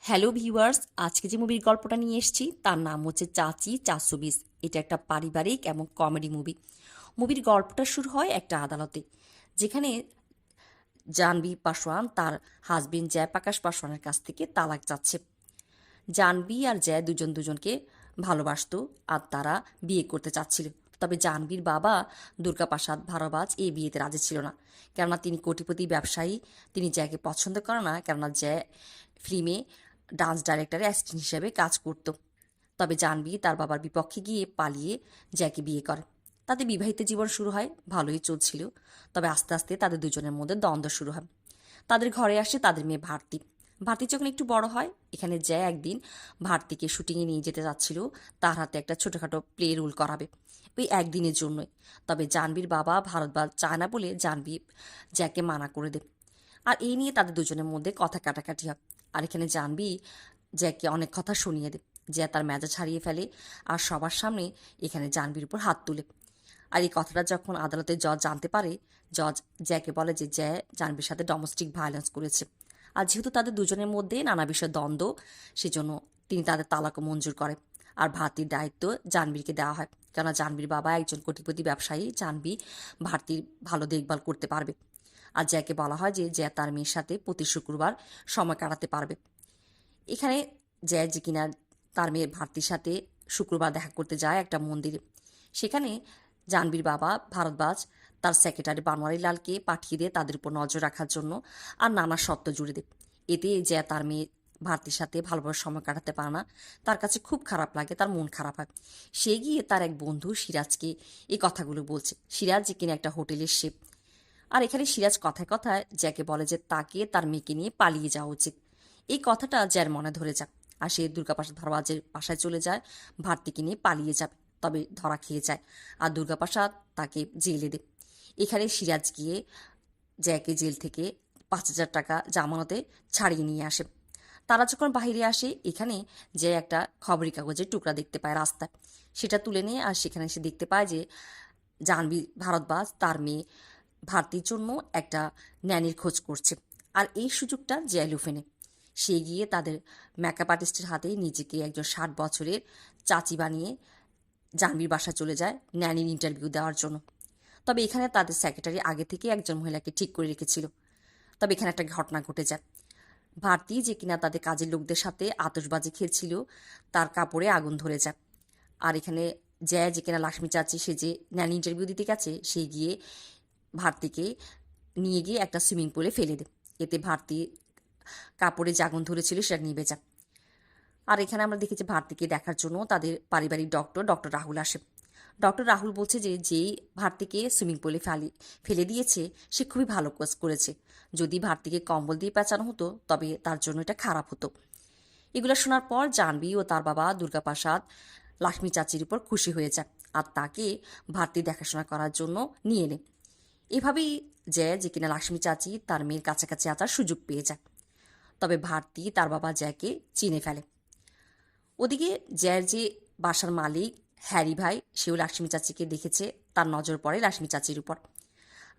Hello viewers, আজকে যে মুভির গল্পটা নিয়ে এসেছি তার নাম হচ্ছে চাচি ৪২০। এটা একটা পারিবারিক এবং কমেডি মুভি। মুভির গল্পটা শুরু হয় একটা আদালতে, যেখানে জাহ্নবী পাসওয়ান তার হাজবেন্ড জয়প্রকাশ পাসওয়ানের কাছ থেকে তালাক চাচ্ছে। জাহ্নবী আর জয় দুজন দুজনকে ভালোবাসতো আর তারা বিয়ে করতে চাচ্ছিল। তবে জাহ্নবীর বাবা দুর্গাপ্রসাদ ভারবাজ এই বিয়েতে রাজি ছিল না, কেননা তিনি কোটিপতি ব্যবসায়ী। তিনি জয়কে পছন্দ করে না, কেননা জয় ফিল্মে ডান্স ডাইরেক্টরের অ্যাসিস্ট্যান্ট হিসেবে কাজ করত। তবে জাহ্নবী তার বাবার বিপক্ষে গিয়ে পালিয়ে জয়কে বিয়ে করে। তাদের বিবাহিত জীবন শুরু হয়, ভালোই চলছিল। তবে আস্তে আস্তে তাদের দুজনের মধ্যে দ্বন্দ্ব শুরু হয়। তাদের ঘরে আসে তাদের মেয়ে ভারতী। ভারতী যখন একটু বড় হয়, এখানে জয় একদিন ভারতীকে শুটিংয়ে নিয়ে যেতে যাচ্ছিল, তার হাতে একটা ছোটোখাটো প্লে রোল করাবে, ওই একদিনের জন্যই। তবে জাহ্নবীর বাবা ভারতবাজ চায় না বলে জাহ্নবী জয়কে মানা করে দেয়। আর এই নিয়ে তাদের দুজনের মধ্যে কথা কাটাকাটি হয়। আর এখানে জাহ্নবী জয়কে অনেক কথা শুনিয়ে দেয়। জয় তার মেজাজ হারিয়ে ফেলে আর সবার সামনে এখানে জাহ্নবীর উপর হাত তুলে। আর এই কথাটা যখন আদালতের জজ জানতে পারে, জজ জয়কে বলে যে জয় জাহ্নবীর সাথে ডোমেস্টিক ভায়োলেন্স করেছে। আর যেহেতু তাদের দুজনের মধ্যে নানা বিষয়ে দ্বন্দ্ব, সেজন্য তিনি তাদের তালাকও মঞ্জুর করে। আর ভারতীর দায়িত্ব জাহ্নবীরকে দেওয়া হয়, কেননা জাহ্নবীর বাবা একজন কোটিপতি ব্যবসায়ী। জাহ্নবী ভারতীর ভালো দেখভাল করতে পারবে। আর জয়কে বলা হয় যে জয় তার মেয়ের সাথে প্রতি শুক্রবার সময় কাটাতে পারবে। এখানে জয় যে কিনা তার মেয়ে ভারতীর সাথে শুক্রবার দেখা করতে যায় একটা মন্দিরে। সেখানে জাহ্নবীর বাবা ভারতবাজ তার সেক্রেটারি বানোয়ারি লালকে পাঠিয়ে দিয়ে তাদের উপর নজর রাখার জন্য, আর নানা শর্ত জুড়ে দেয়। এতে জয় তার মেয়ে ভারতীর সাথে ভালোভাবে সময় কাটাতে পারে না। তার কাছে খুব খারাপ লাগে, তার মন খারাপ হয়। সে গিয়ে তার এক বন্ধু সিরাজকে এই কথাগুলো বলছে। সিরাজ যে কিনা একটা হোটেলের শেফ। আর এখানে সিরাজ কথায় কথায় জ্যাকে বলে যে তাকে তার মেয়েকে নিয়ে পালিয়ে যাওয়া উচিত। এই কথাটা জ্যার মনে ধরে যায়। আর সে দুর্গাপ্রসাদ ভারবাজের বাসায় চলে যায়, ভারতীকে নিয়ে পালিয়ে যাবে। তবে ধরা খেয়ে যায় আর দুর্গাপ্রসাদ তাকে জেলে দেয়। এখানে সিরাজ গিয়ে জ্যাকে জেল থেকে ৫,০০০ টাকা জামানতে ছাড়িয়ে নিয়ে আসে। তারা যখন বাইরে আসে, এখানে যে একটা খবরের কাগজের টুকরা দেখতে পায় রাস্তায়, সেটা তুলে নিয়ে আর সেখানে সে দেখতে পায় যে জাহ্নবী ভারতবাজ তার মেয়ে ভারতীর জন্য একটা ন্যানির খোঁজ করছে। আর এই সুযোগটা জয় লুফে নেয়। সে গিয়ে তাদের মেকআপ আর্টিস্টের হাতে নিজেকে একজন ৬০ বছরের চাচি বানিয়ে জাহ্নবীর বাসায় চলে যায় ন্যানির ইন্টারভিউ দেওয়ার জন্য। তবে এখানে তাদের সেক্রেটারি আগে থেকে একজন মহিলাকে ঠিক করে রেখেছিল। তবে এখানে একটা ঘটনা ঘটে যায়। ভারতী যে কিনা তাদের কাজের লোকদের সাথে আতশবাজি খেলছিল, তার কাপড়ে আগুন ধরে যায়। আর এখানে জয় যে কিনা লাক্ষ্মী চাচি, সে যে ন্যানি ইন্টারভিউ দিতে গেছে, সে গিয়ে ভারতীকে নিয়ে গিয়ে একটা সুইমিং পুলে ফেলে দেয়। এতে ভারতী কাপড়ে যে আগুন ধরেছিল সেটা নিভে যায়। আর এখানে আমরা দেখেছি ভারতীকে দেখার জন্য তাদের পারিবারিক ডক্টর রাহুল আসে। ডক্টর রাহুল বলছে যে যেই ভারতীকে সুইমিং পুলে ফেলে দিয়েছে সে খুবই ভালো কাজ করেছে। যদি ভারতীকে কম্বল দিয়ে পেঁচানো হতো তবে তার জন্য এটা খারাপ হতো। এগুলো শোনার পর জাহ্নবী ও তার বাবা দুর্গাপ্রসাদ লাক্ষ্মী চাচির উপর খুশি হয়ে যায় আর তাকে ভারতী দেখাশোনা করার জন্য নিয়ে নেয়। এভাবেই জয় যে কিনা লাক্ষ্মী চাচি তার মেয়ের কাছাকাছি আসার সুযোগ পেয়ে যায়। তবে ভারতী তার বাবা জয়কে চিনে ফেলে। ওদিকে জয়ের যে বাসার মালিক হ্যারি ভাই, সেও লাক্ষ্মী চাচিকে দেখেছে। তার নজর পড়ে লাক্ষ্মী চাচির উপর।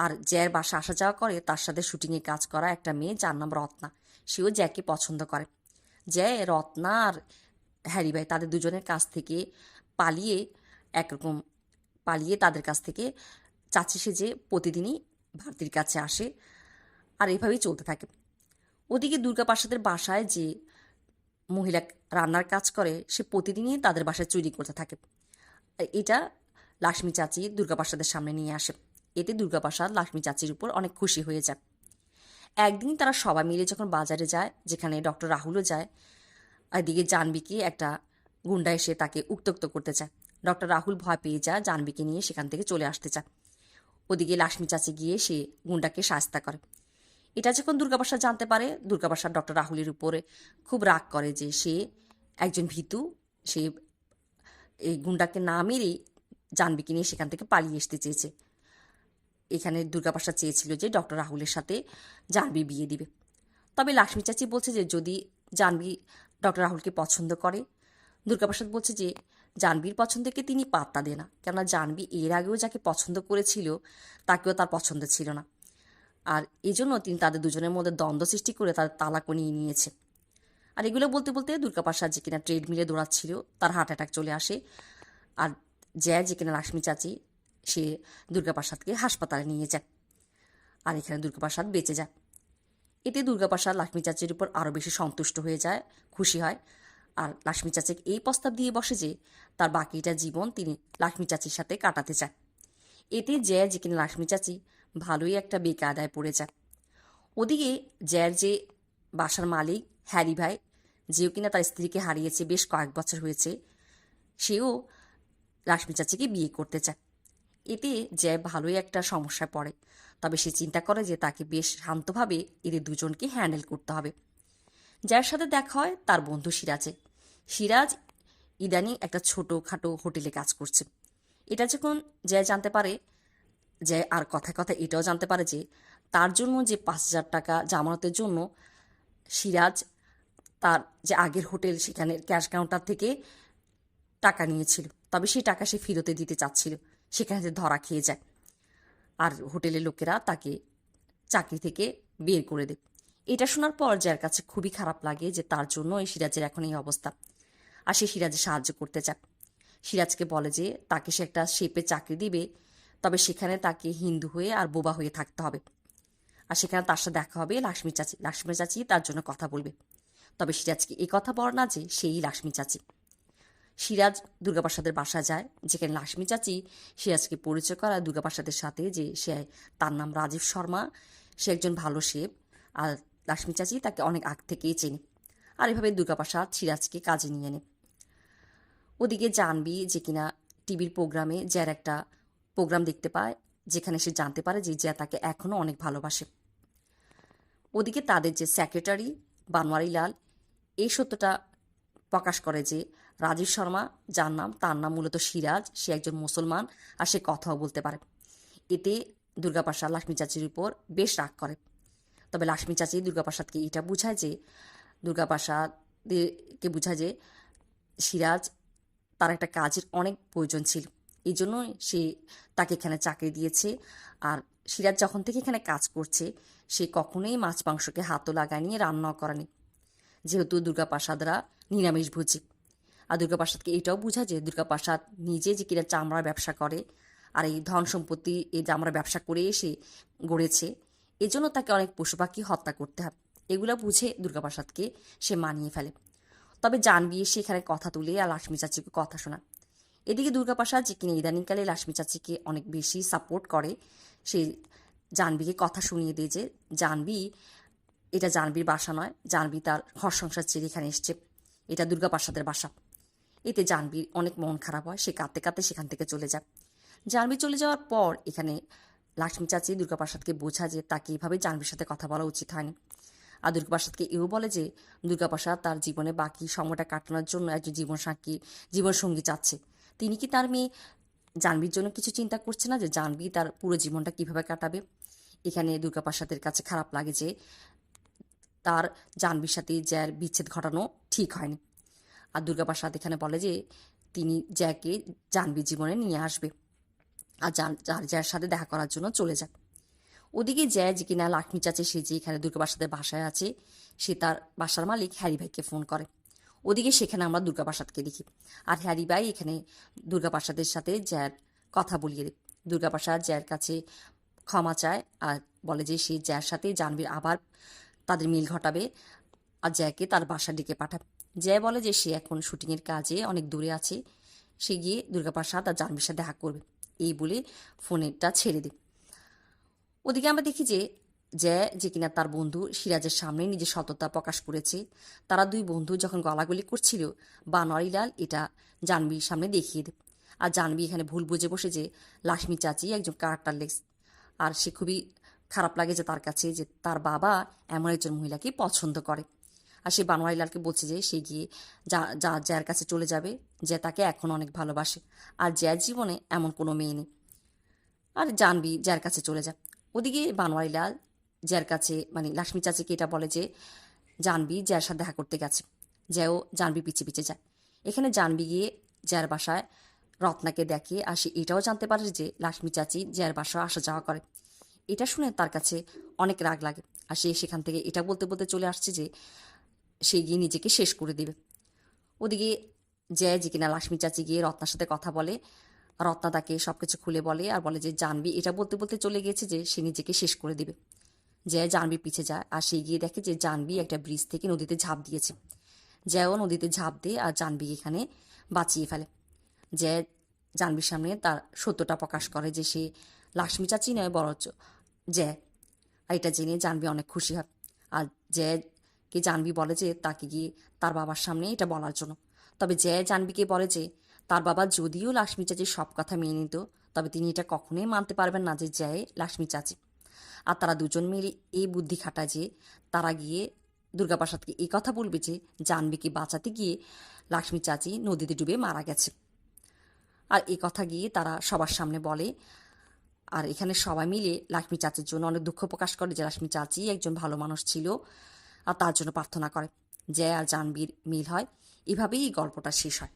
আর জয়ের বাসা আসা যাওয়া করে তার সাথে শুটিংয়ে কাজ করা একটা মেয়ে, যার নাম রত্না। সেও জয়কে পছন্দ করে। জয় রত্না আর হ্যারি ভাই তাদের দুজনের কাছ থেকে পালিয়ে একরকম পালিয়ে তাদের কাছ থেকে চাচি সেজে প্রতিদিনই ভারতীর কাছে আসে। আর এভাবেই চলতে থাকে। ওদিকে দুর্গাপ্রসাদের বাসায় যে মহিলা রান্নার কাজ করে, সে প্রতিদিনই তাদের বাসায় চুরি করতে থাকে। এটা লাক্ষ্মী চাচি দুর্গাপ্রসাদের সামনে নিয়ে আসে। এতে দুর্গাপ্রসাদ লাক্ষ্মী চাচির উপর অনেক খুশি হয়ে যায়। একদিন তারা সবাই মিলে যখন বাজারে যায়, যেখানে ডক্টর রাহুলও যায়, এদিকে জাহ্নবীকে একটা গুন্ডা এসে তাকে উত্ত্যক্ত করতে চায়। ডক্টর রাহুল ভয় পেয়ে যায়, জাহ্নবীকে নিয়ে সেখান থেকে চলে আসতে চায়। ওদিকে লাক্ষ্মী চাচি গিয়ে সে গুন্ডাকে শায়েস্তা করে। এটা যখন দুর্গাপ্রসাদ জানতে পারে, দুর্গাপ্রসাদ ডক্টর রাহুলের উপরে খুব রাগ করে যে সে একজন ভীতু। সে এই গুন্ডাকে না মেরেই জাহ্নবীকে নিয়ে সেখান থেকে পালিয়ে আসতে চেয়েছে। এখানে দুর্গাপ্রসাদ চেয়েছিল যে ডক্টর রাহুলের সাথে জাহ্নবীর বিয়ে দিবে। তবে লাক্ষ্মী চাচি বলছে যে যদি জাহ্নবী ডক্টর রাহুলকে পছন্দ করে। দুর্গাপ্রসাদ বলছে যে জাহ্নবীর পছন্দকে তিনি পাত্তা দেয় না, কেননা জাহ্নবী এর আগেও যাকে পছন্দ করেছিল তাকেও তার পছন্দ ছিল না। আর এই জন্য তিনি তাদের দুজনের মধ্যে দ্বন্দ্ব সৃষ্টি করে তাদের তালাকও নিয়ে নিয়েছে। আর এগুলো বলতে বলতে দুর্গাপ্রসাদ যে কিনা ট্রেডমিলে দৌড়াচ্ছিল তার হার্ট অ্যাটাক চলে আসে। আর জয়া যে কিনা লাক্ষ্মী চাচি সে দুর্গাপ্রসাদকে হাসপাতালে নিয়ে যায়। আর এখানে দুর্গাপ্রসাদ বেঁচে যায়। এতে দুর্গাপ্রসাদ লাক্ষ্মী চাচির উপর আরও বেশি সন্তুষ্ট হয়ে যায়, খুশি হয়। আর লাক্ষ্মী চাচিকে এই প্রস্তাব দিয়ে বসে যে তার বাকিটা জীবন তিনি লাক্ষ্মী চাচির সাথে কাটাতে চায়। এতে জয়া যে কিনা লাক্ষ্মী চাচি ভালোই একটা বেকায়দায় পড়ে যায়। ওদিকে জয়ার যে বাসার মালিক হ্যারি ভাই, যেও কিনা তার স্ত্রীকে হারিয়েছে বেশ কয়েক বছর হয়েছে, সেও লাক্ষ্মী চাচিকে বিয়ে করতে চায়। এতে জয় ভালোই একটা সমস্যায় পড়ে। তবে সে চিন্তা করে যে তাকে বেশ শান্তভাবে এদের দুজনকে হ্যান্ডেল করতে হবে। যার সাথে দেখা হয় তার বন্ধু সিরাজে। সিরাজ ইদানিং একটা ছোটোখাটো হোটেলে কাজ করছে। এটা যখন জয় জানতে পারে, জয় আর কথায় কথা এটাও জানতে পারে যে তার জন্য যে 5,000 টাকা জামানতের জন্য সিরাজ তার যে আগের হোটেল সেখানে ক্যাশ কাউন্টার থেকে টাকা নিয়েছিল, তবে সেই টাকা সে ফেরতে দিতে চাচ্ছিল, সেখানে ধরা খেয়ে যায়। আর হোটেলের লোকেরা তাকে চাকরি থেকে বের করে দেয়। এটা শোনার পর যার কাছে খুবই খারাপ লাগে যে তার জন্য এই সিরাজের এখন এই অবস্থা। আর সে সিরাজের সাহায্য করতে চায়। সিরাজকে বলে যে তাকে সে একটা শেপে চাকরি দিবে, তবে সেখানে তাকে হিন্দু হয়ে আর বোবা হয়ে থাকতে হবে। আর সেখানে তার সাথে দেখা হবে লাক্ষ্মী চাচি। লাক্ষ্মী চাচি তার জন্য কথা বলবে। তবে সিরাজকে এই কথা বলে না যে সেই লাক্ষ্মী চাচি। সিরাজ দুর্গাপ্রসাদের বাসায় যায়, যেখানে লাক্ষ্মী চাচি সিরাজকে পরিচয় করায় দুর্গাপ্রসাদের সাথে যে সে তার নাম রাজীব শর্মা, সে একজন ভালো শেফ। আর লাক্ষ্মী চাচি তাকে অনেক আগ থেকেই চেনে। আর এভাবে দুর্গাপ্রসাদ সিরাজকে কাজে নিয়ে নেয়। ওদিকে জানবি যে কিনা টিভির প্রোগ্রামে জ্যার একটা প্রোগ্রাম দেখতে পায়, যেখানে সে জানতে পারে যে জ্যা তাকে এখনও অনেক ভালোবাসে। ওদিকে তাদের যে সেক্রেটারি বানোয়ারিলাল এই সত্যটা প্রকাশ করে যে রাজীব শর্মা যার নাম, তার নাম মূলত সিরাজ, সে একজন মুসলমান আর সে কথাও বলতে পারে। এতে দুর্গাপ্রসাদ লাক্ষ্মী চাচির উপর বেশ রাগ করে। তবে লাক্ষ্মী চাচি দুর্গাপ্রসাদকে এটা বুঝায় যে দুর্গাপ্রসাদকে বুঝায় যে সিরাজ তার একটা কাজের অনেক প্রয়োজন ছিল, এই জন্য সে তাকে এখানে চাকরি দিয়েছে। আর সিরাজ যখন থেকে এখানে কাজ করছে সে কখনোই মাছ মাংসকে হাতও লাগায়নি, রান্নাও করেনি, যেহেতু দুর্গাপ্রসাদরা নিরামিষভোজী। আর দুর্গাপ্রসাদকে এটাও বোঝায় যে দুর্গাপ্রসাদ নিজে যে কিনা চামড়ার ব্যবসা করে আর এই ধন সম্পত্তি এই চামড়ার ব্যবসা করে এসে গড়েছে, এজন্য তাকে অনেক পশু পাখি হত্যা করতে হয়। এগুলো বুঝে দুর্গাপ্রসাদকে সে মানিয়ে ফেলে। তবে জানবি এসে এখানে কথা তুলে আর লাক্ষ্মী চাচিকে কথা শোনায়। এদিকে দুর্গাপ্রসাদ যে কিনা ইদানিংকালে লাক্ষ্মী চাচিকে অনেক বেশি সাপোর্ট করে, সে জানবিকে কথা শুনিয়ে দেয় যে জানবি এটা জানবির বাসা নয়, জানবি তার ঘর সংসার ছেড়ে এখানে এসছে, এটা দুর্গাপ্রসাদের বাসা। এতে জানবির অনেক মন খারাপ হয়, সে কাঁদতে কাঁদতে সেখান থেকে চলে যায়। জানবি চলে যাওয়ার পর এখানে লাক্ষ্মী চাচি দুর্গাপ্রসাদকে বোঝা যে তাকে এভাবে জানবির সাথে কথা বলা উচিত হয়নি। আর দুর্গাপ্রসাদকে এও বলে যে দুর্গাপ্রসাদ তার জীবনে বাকি সময়টা কাটানোর জন্য একজন জীবনসঙ্গী চাচ্ছে। তিনি কি তার মেয়ে জানবির জন্য কিছু চিন্তা করছে না যে জানবি তার পুরো জীবনটা কিভাবে কাটাবে? এখানে দুর্গাপ্রসাদের কাছে খারাপ লাগে যে তার জানবির সাথে জ্যার বিচ্ছেদ ঘটানো ঠিক হয়নি। আর দুর্গাপ্রসাদ এখানে বলে যে তিনি জ্যাকে জানবির জীবনে নিয়ে আসবে আর জ্যার সাথে দেখা করার জন্য চলে যায়। ওদিকে জ্যা যে কিনা লাক্ষ্মী চাচি সে যে এখানে দুর্গাপ্রসাদের বাসায় আছে, সে তার বাসার মালিক হ্যারি ভাইকে ফোন করে। ওদিকে সেখানে আমরা দুর্গাপ্রসাদকে দেখি। আর হ্যারি ভাই এখানে দুর্গাপ্রসাদের সাথে জ্যার কথা বলিয়ে দেয়। দুর্গাপ্রসাদ জ্যার কাছে ক্ষমা চায় আর বলে যে সে জ্যার সাথে জানবির আবার তাদের মিল ঘটাবে আর জ্যাকে তার বাসা ডেকে পাঠাবে। জ্যা বলে যে সে এখন শুটিংয়ের কাজে অনেক দূরে আছে, সে গিয়ে দুর্গাপ্রসাদ আর জানবির সাথে দেখা করবে, এই বলে ফোনেরটা ছেড়ে দেয়। ওদিকে আমরা দেখি যে জ্যা যে কিনা তার বন্ধু সিরাজের সামনে নিজের সততা প্রকাশ করেছে। তারা দুই বন্ধু যখন গলাগলি করছিল, বানোয়ারিলাল এটা জানবির সামনে দেখিয়ে দেয়। আর জানবি এখানে ভুল বুঝে বসে যে লাক্ষ্মী চাচি একজন ক্যারেক্টারলেস। আর সে খুবই খারাপ লাগে যে তার কাছে যে তার বাবা এমন একজন মহিলাকে পছন্দ করে। আর সে বানোয়ারিলালকে বলছে যে সে গিয়ে জ্যার কাছে চলে যাবে, যে তাকে এখন অনেক ভালোবাসে আর জ্যার জীবনে এমন কোনো মেয়ে নেই। আর জানবি জ্যার কাছে চলে যায়। ওদিকে বানোয়ারিলাল জ্যার কাছে মানে লাক্ষ্মী চাচিকে এটা বলে যে জানবি জ্যার সাথে দেখা করতে গেছে। জ্যাও জানবি পিছে পিছে যায়। এখানে জানবি গিয়ে জ্যার বাসায় রত্নাকে দেখে আর সে এটাও জানতে পারে যে লাক্ষ্মী চাচি জ্যার বাসায় আসা যাওয়া করে। এটা শুনে তার কাছে অনেক রাগ লাগে আর সে সেখান থেকে এটা বলতে বলতে চলে আসছে যে সে গিয়ে নিজেকে শেষ করে দেবে। ওদিকে জয় যে কিনা লাক্ষ্মী চাচি গিয়ে রত্নার সাথে কথা বলে, রত্না তাকে সব কিছু খুলে বলে আর বলে যে জাহ্নবী এটা বলতে বলতে চলে গেছে যে সে নিজেকে শেষ করে দেবে। জয় জাহ্নবীর পিছে যায় আর সে গিয়ে দেখে যে জাহ্নবী একটা ব্রিজ থেকে নদীতে ঝাঁপ দিয়েছে। জয়ও নদীতে ঝাঁপ দেয় আর জাহ্নবী এখানে বাঁচিয়ে ফেলে। জয় জাহ্নবীর সামনে তার সত্যটা প্রকাশ করে যে সে লাক্ষ্মী চাচি নয় বরঞ্চ জয়। আর এটা জেনে জাহ্নবী অনেক খুশি হয়। আর জয়কে জাহ্নবী বলে যে তাকে গিয়ে তার বাবার সামনে এটা বলার জন্য। তবে জয় জাহ্নবীকে বলে যে তার বাবা যদিও লাক্ষ্মী চাচির সব কথা মেনে নিত, তবে তিনি এটা কখনোই মানতে পারবেন না যে জয় লাক্ষ্মী চাচি। আর তারা দুজন মিলে এই বুদ্ধি খাটায় যে তারা গিয়ে দুর্গাপ্রাসাদকে এই কথা বলবে যে জাহ্নবীকে বাঁচাতে গিয়ে লাক্ষ্মী চাচি নদীতে ডুবে মারা গেছে। আর এই কথা গিয়ে তারা সবার সামনে বলে। আর এখানে সবাই মিলে লাক্ষ্মী চাচির জন্য অনেক দুঃখ প্রকাশ করে যে লাক্ষ্মী চাচি একজন ভালো মানুষ ছিল, আর তার জন্য প্রার্থনা করে। জয় আর জাহ্নবীর মিল হয়। এভাবেই এই গল্পটা শেষ হয়।